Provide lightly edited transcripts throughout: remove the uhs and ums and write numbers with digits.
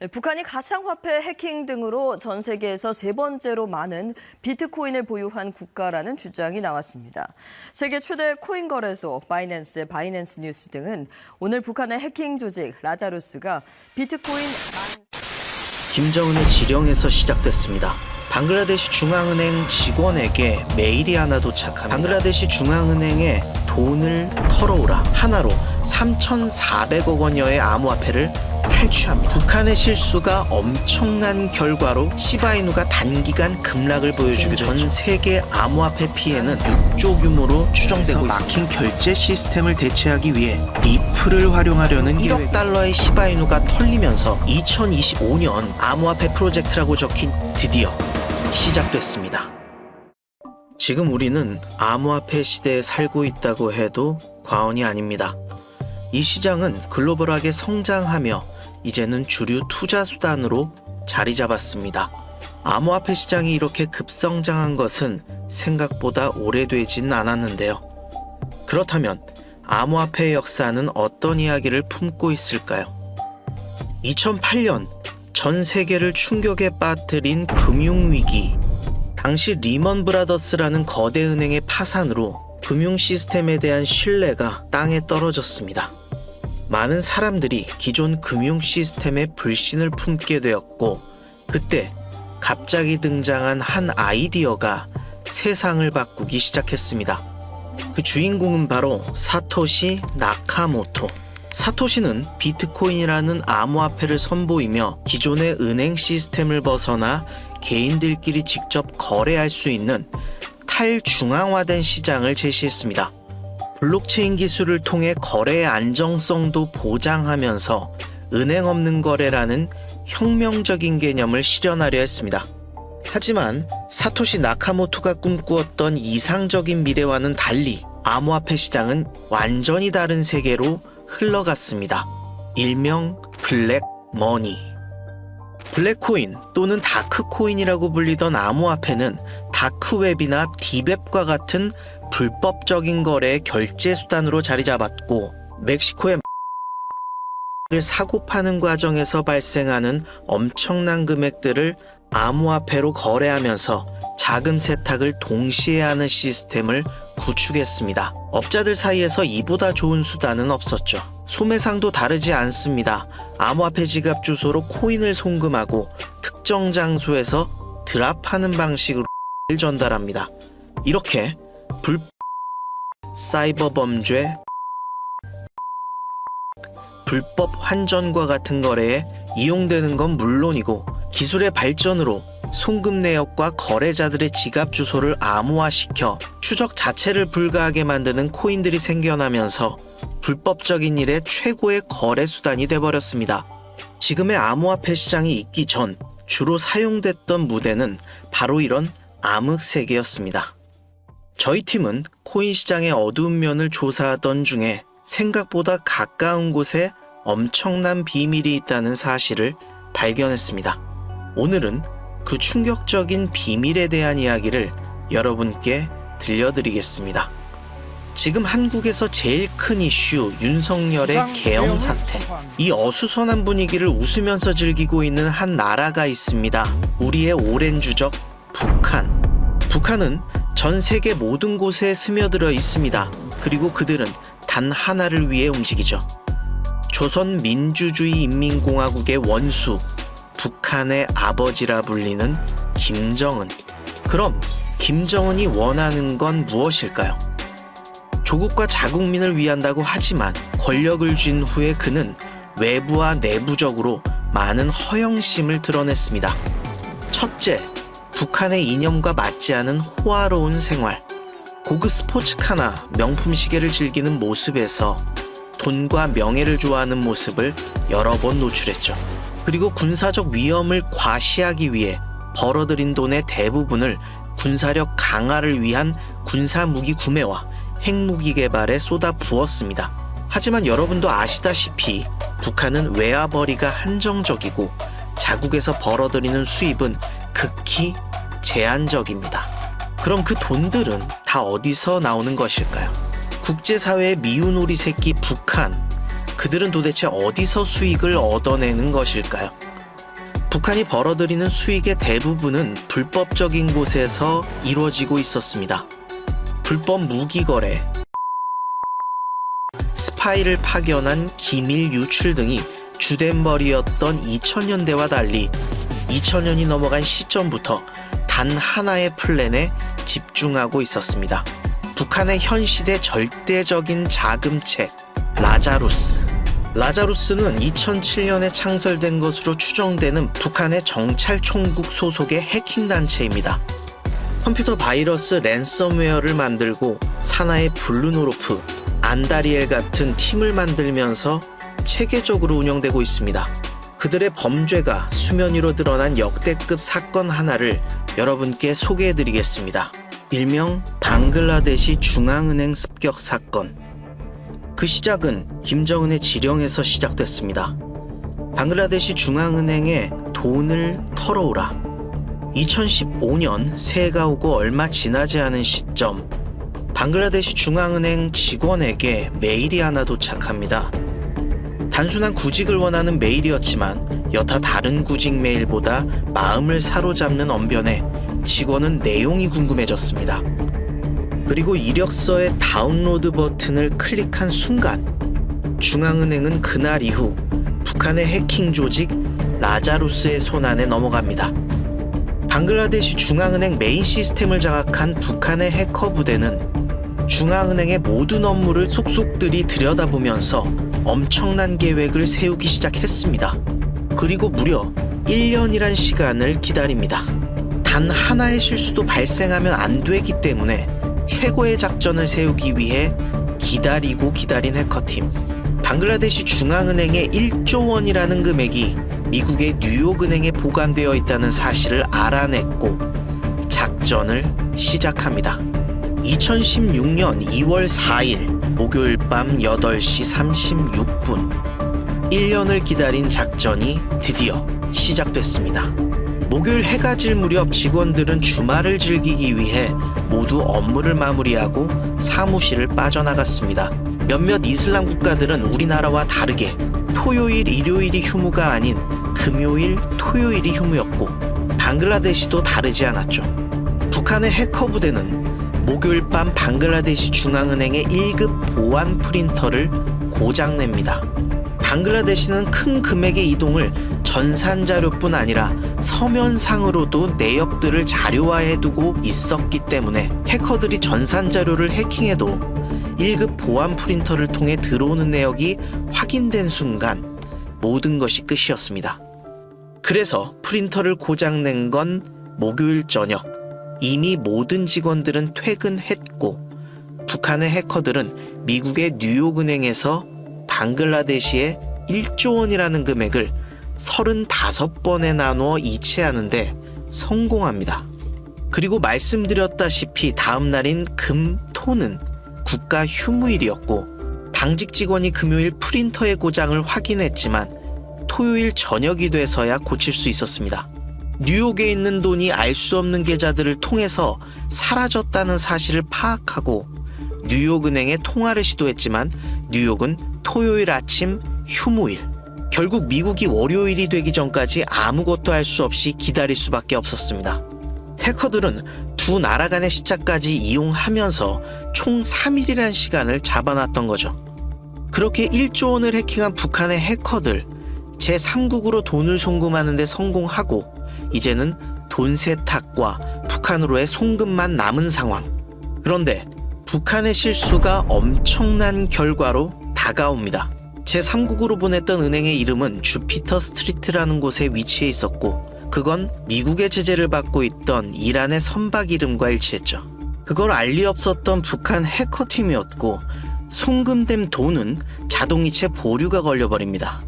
북한이 가상화폐 해킹 등으로 전 세계에서 세 번째로 많은 비트코인을 보유한 국가라는 주장이 나왔습니다. 세계 최대 코인 거래소 바이낸스의 바이낸스 뉴스 등은 오늘 북한의 해킹 조직 라자루스가 비트코인 김정은의 지령에서 시작됐습니다. 방글라데시 중앙은행 직원에게 메일이 하나 도착합니다. 방글라데시 중앙은행에 돈을 털어오라 하나로 3,400억 원여의 암호화폐를 탈취합니다. 북한의 실수가 엄청난 결과로 시바이누가 단기간 급락을 보여주기도 했죠. 전 세계 암호화폐 피해는 6조 규모로 추정되고 있습니다. 막힌 결제 시스템을 대체하기 위해 리플을 활용하려는 1억 달러의 시바이누가 털리면서 2025년 암호화폐 프로젝트라고 적힌 드디어 시작됐습니다. 지금 우리는 암호화폐 시대에 살고 있다고 해도 과언이 아닙니다. 이 시장은 글로벌하게 성장하며 이제는 주류 투자 수단으로 자리 잡았습니다. 암호화폐 시장이 이렇게 급성장한 것은 생각보다 오래되진 않았는데요. 그렇다면 암호화폐의 역사는 어떤 이야기를 품고 있을까요? 2008년 전 세계를 충격에 빠뜨린 금융위기. 당시 리먼 브라더스라는 거대 은행의 파산으로 금융 시스템에 대한 신뢰가 땅에 떨어졌습니다. 많은 사람들이 기존 금융 시스템에 불신을 품게 되었고, 그때 갑자기 등장한 한 아이디어가 세상을 바꾸기 시작했습니다. 그 주인공은 바로 사토시 나카모토. 사토시는 비트코인이라는 암호화폐를 선보이며 기존의 은행 시스템을 벗어나 개인들끼리 직접 거래할 수 있는 탈중앙화된 시장을 제시했습니다. 블록체인 기술을 통해 거래의 안정성도 보장하면서 은행 없는 거래라는 혁명적인 개념을 실현하려 했습니다. 하지만 사토시 나카모토가 꿈꾸었던 이상적인 미래와는 달리 암호화폐 시장은 완전히 다른 세계로 흘러갔습니다. 일명 블랙머니. 블랙코인 또는 다크코인이라고 불리던 암호화폐는 다크웹이나 딥웹과 같은 불법적인 거래의 결제 수단으로 자리 잡았고, 멕시코의 를 사고 파는 과정에서 발생하는 엄청난 금액들을 암호화폐로 거래하면서 자금 세탁을 동시에 하는 시스템을 구축했습니다. 업자들 사이에서 이보다 좋은 수단은 없었죠. 소매상도 다르지 않습니다. 암호화폐 지갑 주소로 코인을 송금하고 특정 장소에서 드랍하는 방식으로 전달합니다. 이렇게 사이버 범죄, 불법 환전과 같은 거래에 이용되는 건 물론이고, 기술의 발전으로 송금 내역과 거래자들의 지갑 주소를 암호화시켜 추적 자체를 불가하게 만드는 코인들이 생겨나면서 불법적인 일의 최고의 거래 수단이 돼버렸습니다. 지금의 암호화폐 시장이 있기 전 주로 사용됐던 무대는 바로 이런 암흑 세계였습니다. 저희 팀은 코인 시장의 어두운 면을 조사하던 중에 생각보다 가까운 곳에 엄청난 비밀이 있다는 사실을 발견했습니다. 오늘은 그 충격적인 비밀에 대한 이야기를 여러분께 들려드리겠습니다. 지금 한국에서 제일 큰 이슈 윤석열의 계엄 사태. 이 어수선한 분위기를 웃으면서 즐기고 있는 한 나라가 있습니다. 우리의 오랜 주적 북한. 북한은 전 세계 모든 곳에 스며들어 있습니다. 그리고 그들은 단 하나를 위해 움직이죠. 조선민주주의인민공화국의 원수, 북한의 아버지라 불리는 김정은. 그럼 김정은이 원하는 건 무엇일까요? 조국과 자국민을 위한다고 하지만 권력을 쥔 후에 그는 외부와 내부적으로 많은 허영심을 드러냈습니다. 첫째, 북한의 이념과 맞지 않은 호화로운 생활. 고급 스포츠카나 명품 시계를 즐기는 모습에서 돈과 명예를 좋아하는 모습을 여러 번 노출했죠. 그리고 군사적 위험을 과시하기 위해 벌어들인 돈의 대부분을 군사력 강화를 위한 군사무기 구매와 핵무기 개발에 쏟아 부었습니다. 하지만 여러분도 아시다시피 북한은 외화벌이가 한정적이고 자국에서 벌어들이는 수입은 극히 제한적입니다. 그럼 그 돈들은 다 어디서 나오는 것일까요? 국제사회의 미운 오리 새끼 북한. 그들은 도대체 어디서 수익을 얻어내는 것일까요? 북한이 벌어들이는 수익의 대부분은 불법적인 곳에서 이루어지고 있었습니다. 불법 무기 거래, 스파이를 파견한 기밀 유출 등이 주된 벌이었던 2000년대와 달리 2000년이 넘어간 시점부터 단 하나의 플랜에 집중하고 있었습니다. 북한의 현 시대 절대적인 자금책, 라자루스. 라자루스는 2007년에 창설된 것으로 추정되는 북한의 정찰총국 소속의 해킹단체입니다. 컴퓨터 바이러스 랜섬웨어를 만들고 사나의 블루노로프, 안다리엘 같은 팀을 만들면서 체계적으로 운영되고 있습니다. 그들의 범죄가 수면 위로 드러난 역대급 사건 하나를 여러분께 소개해드리겠습니다. 일명 방글라데시 중앙은행 습격 사건. 그 시작은 김정은의 지령에서 시작됐습니다. 방글라데시 중앙은행에 돈을 털어오라. 2015년 새해가 오고 얼마 지나지 않은 시점, 방글라데시 중앙은행 직원에게 메일이 하나 도착합니다. 단순한 구직을 원하는 메일이었지만 여타 다른 구직 메일보다 마음을 사로잡는 언변에 직원은 내용이 궁금해졌습니다. 그리고 이력서의 다운로드 버튼을 클릭한 순간 중앙은행은 그날 이후 북한의 해킹 조직 라자루스의 손안에 넘어갑니다. 방글라데시 중앙은행 메인 시스템을 장악한 북한의 해커 부대는 중앙은행의 모든 업무를 속속들이 들여다보면서 엄청난 계획을 세우기 시작했습니다. 그리고 무려 1년이란 시간을 기다립니다. 단 하나의 실수도 발생하면 안 되기 때문에 최고의 작전을 세우기 위해 기다리고 기다린 해커팀. 방글라데시 중앙은행의 1조 원이라는 금액이 미국의 뉴욕은행에 보관되어 있다는 사실을 알아냈고 작전을 시작합니다. 2016년 2월 4일 목요일 밤 8시 36분 1년을 기다린 작전이 드디어 시작됐습니다. 목요일 해가 질 무렵 직원들은 주말을 즐기기 위해 모두 업무를 마무리하고 사무실을 빠져나갔습니다. 몇몇 이슬람 국가들은 우리나라와 다르게 토요일, 일요일이 휴무가 아닌 금요일, 토요일이 휴무였고 방글라데시도 다르지 않았죠. 북한의 해커 부대는 목요일 밤 방글라데시 중앙은행의 1급 보안 프린터를 고장냅니다. 방글라데시는 큰 금액의 이동을 전산자료뿐 아니라 서면상으로도 내역들을 자료화해두고 있었기 때문에 해커들이 전산자료를 해킹해도 1급 보안 프린터를 통해 들어오는 내역이 확인된 순간 모든 것이 끝이었습니다. 그래서 프린터를 고장낸 건 목요일 저녁. 이미 모든 직원들은 퇴근했고 북한의 해커들은 미국의 뉴욕은행에서 방글라데시에 1조 원이라는 금액을 35번에 나누어 이체하는데 성공합니다. 그리고 말씀드렸다시피 다음 날인 금, 토는 국가 휴무일이었고 당직 직원이 금요일 프린터의 고장을 확인했지만 토요일 저녁이 돼서야 고칠 수 있었습니다. 뉴욕에 있는 돈이 알 수 없는 계좌들을 통해서 사라졌다는 사실을 파악하고 뉴욕은행에 통화를 시도했지만 뉴욕은 토요일 아침 휴무일. 결국 미국이 월요일이 되기 전까지 아무것도 할 수 없이 기다릴 수밖에 없었습니다. 해커들은 두 나라 간의 시차까지 이용하면서 총 3일이라는 시간을 잡아놨던 거죠. 그렇게 1조 원을 해킹한 북한의 해커들, 제3국으로 돈을 송금하는 데 성공하고 이제는 돈 세탁과 북한으로의 송금만 남은 상황. 그런데 북한의 실수가 엄청난 결과로 다가옵니다. 제3국으로 보냈던 은행의 이름은 주피터 스트리트라는 곳에 위치해 있었고 그건 미국의 제재를 받고 있던 이란의 선박 이름과 일치했죠. 그걸 알 리 없었던 북한 해커팀이었고 송금된 돈은 자동이체 보류가 걸려버립니다.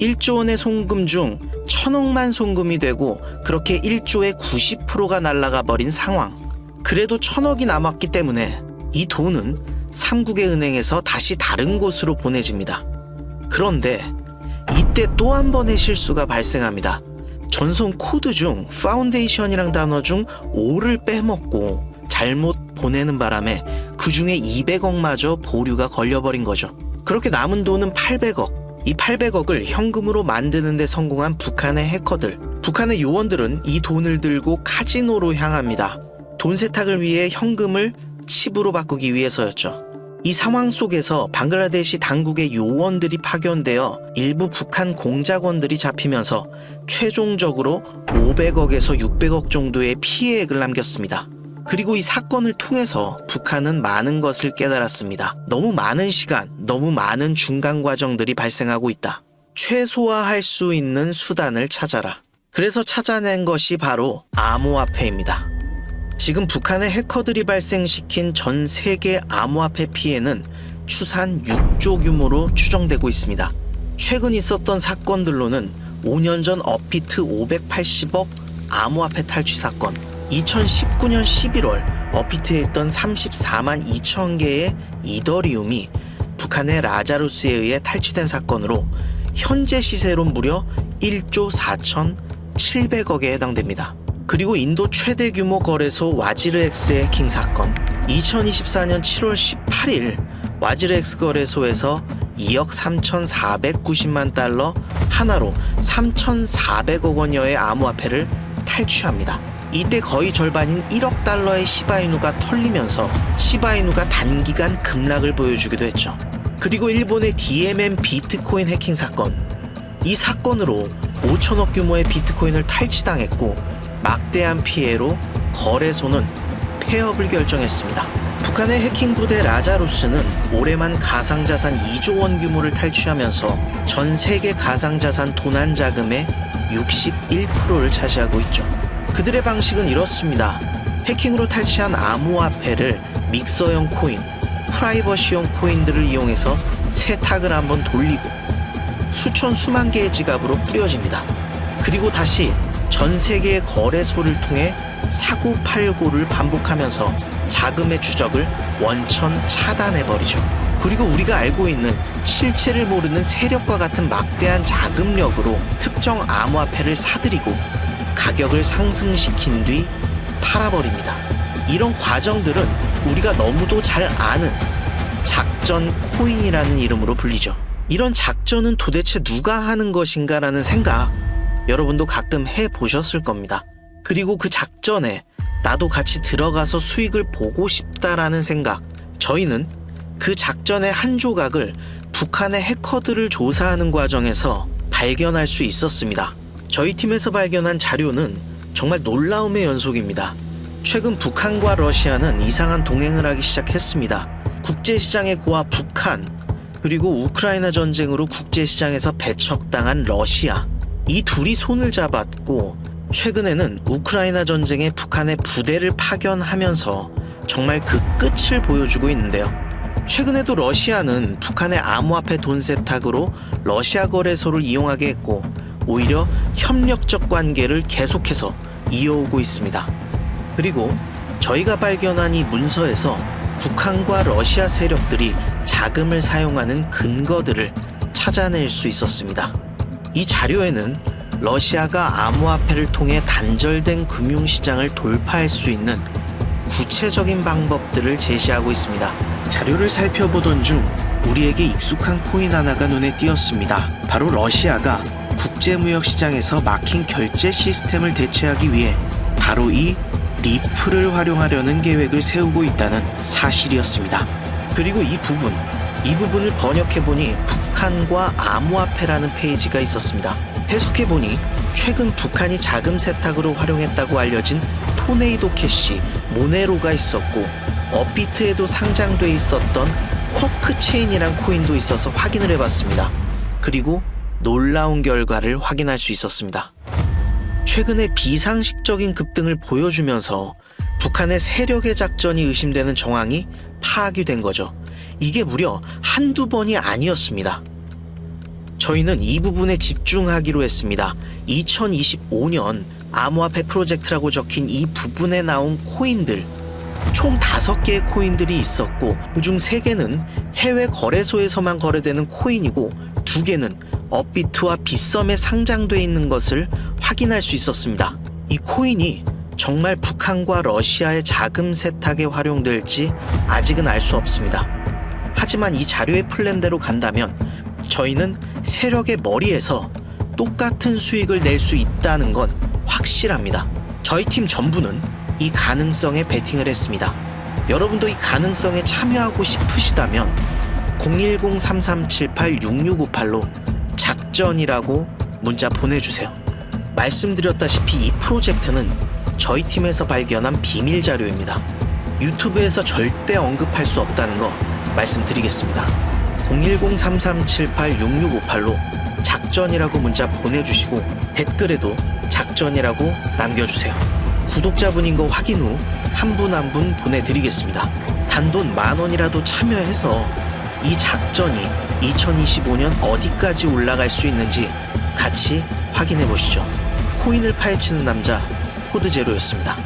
1조 원의 송금 중 1000억만 송금이 되고 그렇게 1조의 90%가 날아가 버린 상황. 그래도 1000억이 남았기 때문에 이 돈은 3국의 은행에서 다시 다른 곳으로 보내집니다. 그런데 이때 또 한 번의 실수가 발생합니다. 전송 코드 중 파운데이션이란 단어 중 O를 빼먹고 잘못 보내는 바람에 그 중에 200억마저 보류가 걸려버린 거죠. 그렇게 남은 돈은 800억. 이 800억을 현금으로 만드는 데 성공한 북한의 해커들. 북한의 요원들은 이 돈을 들고 카지노로 향합니다. 돈 세탁을 위해 현금을 칩으로 바꾸기 위해서였죠. 이 상황 속에서 방글라데시 당국의 요원들이 파견되어 일부 북한 공작원들이 잡히면서 최종적으로 500억에서 600억 정도의 피해액을 남겼습니다. 그리고 이 사건을 통해서 북한은 많은 것을 깨달았습니다. 너무 많은 시간, 너무 많은 중간 과정들이 발생하고 있다. 최소화할 수 있는 수단을 찾아라. 그래서 찾아낸 것이 바로 암호화폐입니다. 지금 북한의 해커들이 발생시킨 전 세계 암호화폐 피해는 추산 6조 규모로 추정되고 있습니다. 최근 있었던 사건들로는 5년 전 업비트 580억 암호화폐 탈취 사건, 2019년 11월 업비트에 있던 34만 2천 개의 이더리움이 북한의 라자루스에 의해 탈취된 사건으로 현재 시세로 무려 1조 4,700억에 해당됩니다. 그리고 인도 최대 규모 거래소 와지르엑스 해킹 사건, 2024년 7월 18일 와지르엑스 거래소에서 2억 3,490만 달러 하나로 3,400억 원여의 암호화폐를 탈취합니다. 이때 거의 절반인 1억 달러의 시바이누가 털리면서 시바이누가 단기간 급락을 보여주기도 했죠. 그리고 일본의 DMM 비트코인 해킹 사건, 이 사건으로 5천억 규모의 비트코인을 탈취당했고 막대한 피해로 거래소는 폐업을 결정했습니다. 북한의 해킹 부대 라자루스는 올해만 가상자산 2조 원 규모를 탈취하면서 전 세계 가상자산 도난 자금의 61%를 차지하고 있죠. 그들의 방식은 이렇습니다. 해킹으로 탈취한 암호화폐를 믹서형 코인, 프라이버시형 코인들을 이용해서 세탁을 한번 돌리고 수천 수만 개의 지갑으로 뿌려집니다. 그리고 다시 전 세계의 거래소를 통해 사고팔고를 반복하면서 자금의 추적을 원천 차단해버리죠. 그리고 우리가 알고 있는 실체를 모르는 세력과 같은 막대한 자금력으로 특정 암호화폐를 사들이고 가격을 상승시킨 뒤 팔아버립니다. 이런 과정들은 우리가 너무도 잘 아는 작전 코인이라는 이름으로 불리죠. 이런 작전은 도대체 누가 하는 것인가라는 생각 여러분도 가끔 해보셨을 겁니다. 그리고 그 작전에 나도 같이 들어가서 수익을 보고 싶다라는 생각, 저희는 그 작전의 한 조각을 북한의 해커들을 조사하는 과정에서 발견할 수 있었습니다. 저희 팀에서 발견한 자료는 정말 놀라움의 연속입니다. 최근 북한과 러시아는 이상한 동행을 하기 시작했습니다. 국제시장의 고아 북한, 그리고 우크라이나 전쟁으로 국제시장에서 배척당한 러시아, 이 둘이 손을 잡았고 최근에는 우크라이나 전쟁에 북한의 부대를 파견하면서 정말 그 끝을 보여주고 있는데요. 최근에도 러시아는 북한의 암호화폐 돈 세탁으로 러시아 거래소를 이용하게 했고 오히려 협력적 관계를 계속해서 이어오고 있습니다. 그리고 저희가 발견한 이 문서에서 북한과 러시아 세력들이 자금을 사용하는 근거들을 찾아낼 수 있었습니다. 이 자료에는 러시아가 암호화폐를 통해 단절된 금융시장을 돌파할 수 있는 구체적인 방법들을 제시하고 있습니다. 자료를 살펴보던 중 우리에게 익숙한 코인 하나가 눈에 띄었습니다. 바로 러시아가 국제무역시장에서 막힌 결제 시스템을 대체하기 위해 바로 이 리플을 활용하려는 계획을 세우고 있다는 사실이었습니다. 그리고 이 부분을 번역해보니 북한과 암호화폐라는 페이지가 있었습니다. 해석해보니 최근 북한이 자금 세탁으로 활용했다고 알려진 토네이도 캐시, 모네로가 있었고 업비트에도 상장돼 있었던 쿼크 체인이란 코인도 있어서 확인을 해봤습니다. 그리고 놀라운 결과를 확인할 수 있었습니다. 최근에 비상식적인 급등을 보여주면서 북한의 세력의 작전이 의심되는 정황이 파악이 된 거죠. 이게 무려 한두 번이 아니었습니다. 저희는 이 부분에 집중하기로 했습니다. 2025년 암호화폐 프로젝트라고 적힌 이 부분에 나온 코인들, 총 5개의 코인들이 있었고 그중 3개는 해외 거래소에서만 거래되는 코인이고 2개는 업비트와 빗썸에 상장돼 있는 것을 확인할 수 있었습니다. 이 코인이 정말 북한과 러시아의 자금 세탁에 활용될지 아직은 알 수 없습니다. 하지만 이 자료의 플랜대로 간다면 저희는 세력의 머리에서 똑같은 수익을 낼 수 있다는 건 확실합니다. 저희 팀 전부는 이 가능성에 베팅을 했습니다. 여러분도 이 가능성에 참여하고 싶으시다면 010-3378-6658로 작전이라고 문자 보내주세요. 말씀드렸다시피 이 프로젝트는 저희 팀에서 발견한 비밀 자료입니다. 유튜브에서 절대 언급할 수 없다는 거 말씀드리겠습니다. 010-3378-6658로 작전이라고 문자 보내주시고 댓글에도 작전이라고 남겨주세요. 구독자분인 거 확인 후 한 분 한 분 보내드리겠습니다. 단돈 10,000원이라도 참여해서 이 작전이 2025년 어디까지 올라갈 수 있는지 같이 확인해 보시죠. 코인을 파헤치는 남자 코드제로였습니다.